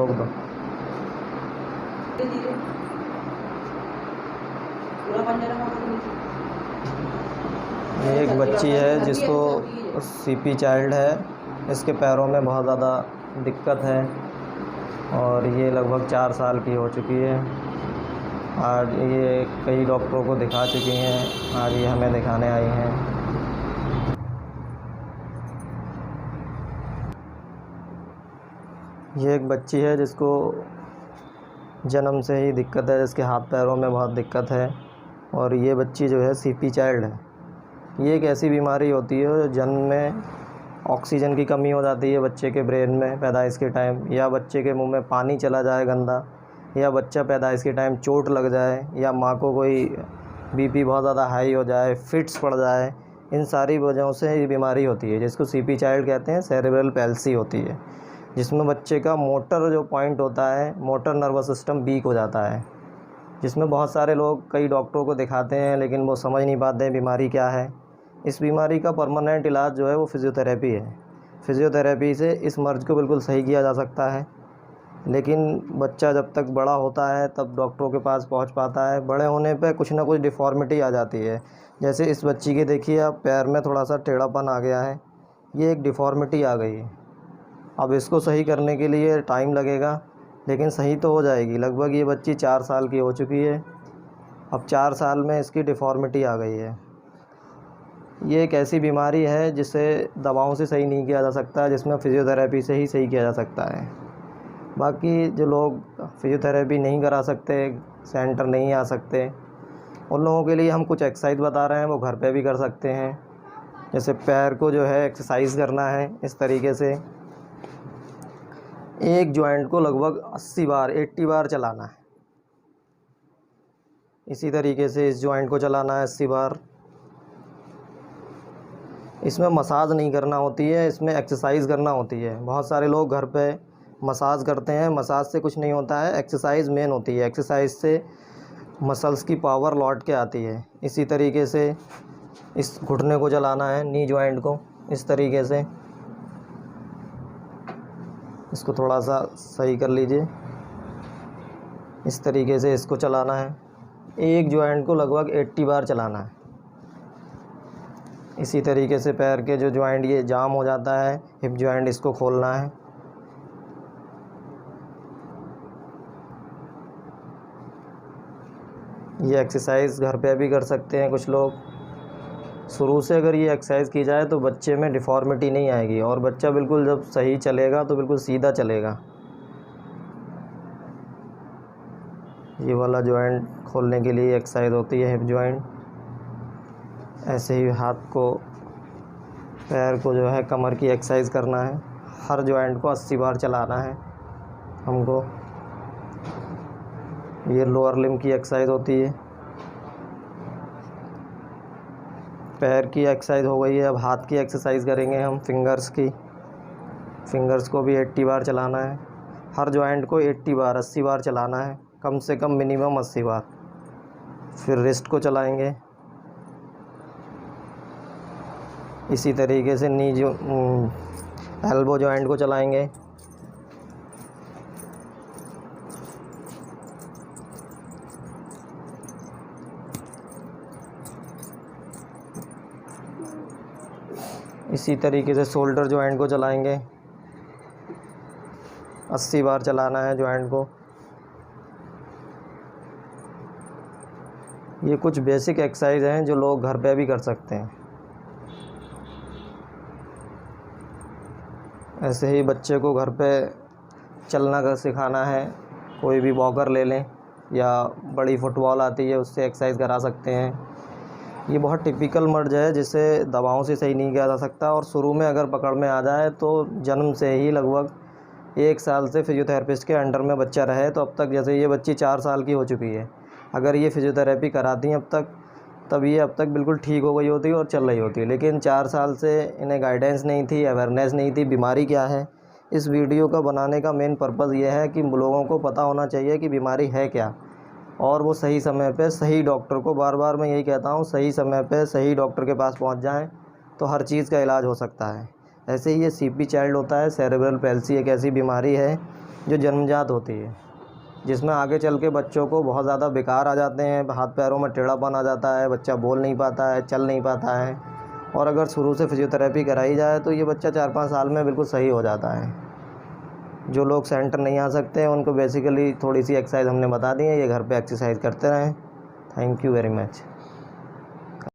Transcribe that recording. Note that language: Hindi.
रोक दो। ये एक बच्ची है जिसको सीपी चाइल्ड है। इसके पैरों में बहुत ज़्यादा दिक्कत है और ये लगभग 4 साल की हो चुकी है। आज ये कई डॉक्टरों को दिखा चुकी हैं, आज ये हमें दिखाने आई हैं। ये एक बच्ची है जिसको जन्म से ही दिक्कत है, जिसके हाथ पैरों में बहुत दिक्कत है और ये बच्ची जो है सीपी चाइल्ड है। ये एक ऐसी बीमारी होती है जो जन्म में ऑक्सीजन की कमी हो जाती है बच्चे के ब्रेन में पैदाइश के टाइम, या बच्चे के मुंह में पानी चला जाए गंदा, या बच्चा पैदाइश के टाइम चोट लग जाए, या माँ को कोई बीपी बहुत ज़्यादा हाई हो जाए, फिट्स पड़ जाए। इन सारी वजहों से ये बीमारी होती है जिसको सीपी चाइल्ड कहते हैं। सेरेब्रल पैल्सी होती है जिसमें बच्चे का मोटर जो पॉइंट होता है, मोटर नर्वस सिस्टम वीक हो जाता है, जिसमें बहुत सारे लोग कई डॉक्टरों को दिखाते हैं लेकिन वो समझ नहीं पाते हैं बीमारी क्या है। इस बीमारी का परमानेंट इलाज जो है वो फिज़ियोथेरेपी है। फिज़ियोथेरेपी से इस मर्ज़ को बिल्कुल सही किया जा सकता है, लेकिन बच्चा जब तक बड़ा होता है तब डॉक्टरों के पास पहुंच पाता है। बड़े होने पे कुछ ना कुछ डिफ़ॉर्मिटी आ जाती है। जैसे इस बच्ची के देखिए आप, पैर में थोड़ा सा टेढ़ापन आ गया है, ये एक डिफ़ॉर्मिटी आ गई है। अब इसको सही करने के लिए टाइम लगेगा, लेकिन सही तो हो जाएगी। लगभग ये बच्ची 4 साल की हो चुकी है। अब 4 साल में इसकी डिफ़ॉर्मिटी आ गई है। ये एक ऐसी बीमारी है जिसे दवाओं से सही नहीं किया जा सकता, जिसमें फ़िज़ियोथेरेपी से ही सही किया जा सकता है। बाकी जो लोग फ़िज़ियोथेरेपी नहीं करा सकते, सेंटर नहीं आ सकते, उन लोगों के लिए हम कुछ एक्सरसाइज बता रहे हैं, वो घर पे भी कर सकते हैं। जैसे पैर को जो है एक्सरसाइज करना है इस तरीके से। एक जॉइंट को लगभग 80 बार 80 बार चलाना है। इसी तरीके से इस जॉइंट को चलाना है 80 बार। इसमें मसाज नहीं करना होती है, इसमें एक्सरसाइज करना होती है। बहुत सारे लोग घर पे मसाज करते हैं, मसाज से कुछ नहीं होता है, एक्सरसाइज मेन होती है। एक्सरसाइज से मसल्स की पावर लौट के आती है। इसी तरीके से इस घुटने को चलाना है, नी जॉइंट को, इस तरीके से। इसको थोड़ा सा सही कर लीजिए। इस तरीके से इसको चलाना है। एक जॉइंट को लगभग 80 बार चलाना है। इसी तरीके से पैर के जो जॉइंट ये जाम हो जाता है, हिप जॉइंट, इसको खोलना है। ये एक्सरसाइज घर पे भी कर सकते हैं कुछ लोग। शुरू से अगर ये एक्सरसाइज की जाए तो बच्चे में डिफ़ॉर्मिटी नहीं आएगी और बच्चा बिल्कुल जब सही चलेगा तो बिल्कुल सीधा चलेगा। ये वाला जॉइंट खोलने के लिए एक्सरसाइज होती है, हिप जॉइंट। ऐसे ही हाथ को, पैर को जो है कमर की एक्सरसाइज करना है। हर जॉइंट को 80 बार चलाना है हमको। ये लोअर लिम्ब की एक्सरसाइज होती है। पैर की एक्सरसाइज हो गई है, अब हाथ की एक्सरसाइज करेंगे हम, फिंगर्स की। फिंगर्स को भी 80 बार चलाना है। हर जॉइंट को 80 बार 80 बार चलाना है, कम से कम मिनिमम 80 बार। फिर रिस्ट को चलाएंगे। इसी तरीके से नी जो एल्बो जॉइंट को चलाएंगे। इसी तरीके से शोल्डर जॉइंट को चलाएंगे। 80 बार चलाना है जॉइंट को। ये कुछ बेसिक एक्सरसाइज हैं जो लोग घर पे भी कर सकते हैं। ऐसे ही बच्चे को घर पे चलना का सिखाना है, कोई भी वॉकर ले लें या बड़ी फुटबॉल आती है उससे एक्सरसाइज करा सकते हैं। ये बहुत टिपिकल मर्ज है जिसे दवाओं से सही नहीं किया जा सकता, और शुरू में अगर पकड़ में आ जाए तो जन्म से ही लगभग 1 साल से फिजियोथेरेपिस्ट के अंडर में बच्चा रहे तो अब तक, जैसे ये बच्ची 4 साल की हो चुकी है, अगर ये फिजियोथेरेपी कराती हैं अब तक, तब ये अब तक बिल्कुल ठीक हो गई होती और चल रही होती। लेकिन 4 साल से इन्हें गाइडेंस नहीं थी, अवेयरनेस नहीं थी बीमारी क्या है। इस वीडियो का बनाने का मेन पर्पज़ ये है कि लोगों को पता होना चाहिए कि बीमारी है क्या, और वो सही समय पे सही डॉक्टर को, बार बार मैं यही कहता हूँ, सही समय पे सही डॉक्टर के पास पहुँच जाएँ तो हर चीज़ का इलाज हो सकता है। ऐसे ही ये सीपी चाइल्ड होता है। सेरेब्रल पैल्सी एक ऐसी बीमारी है जो जन्मजात होती है, जिसमें आगे चल के बच्चों को बहुत ज़्यादा विकार आ जाते हैं, हाथ पैरों में टेढ़ापन आ जाता है, बच्चा बोल नहीं पाता है, चल नहीं पाता है। और अगर शुरू से फिजियोथेरेपी कराई जाए तो ये बच्चा 4-5 साल में बिल्कुल सही हो जाता है। जो लोग सेंटर नहीं आ सकते हैं उनको बेसिकली थोड़ी सी एक्सरसाइज हमने बता दी है, ये घर पे एक्सरसाइज करते रहें। Thank you very much.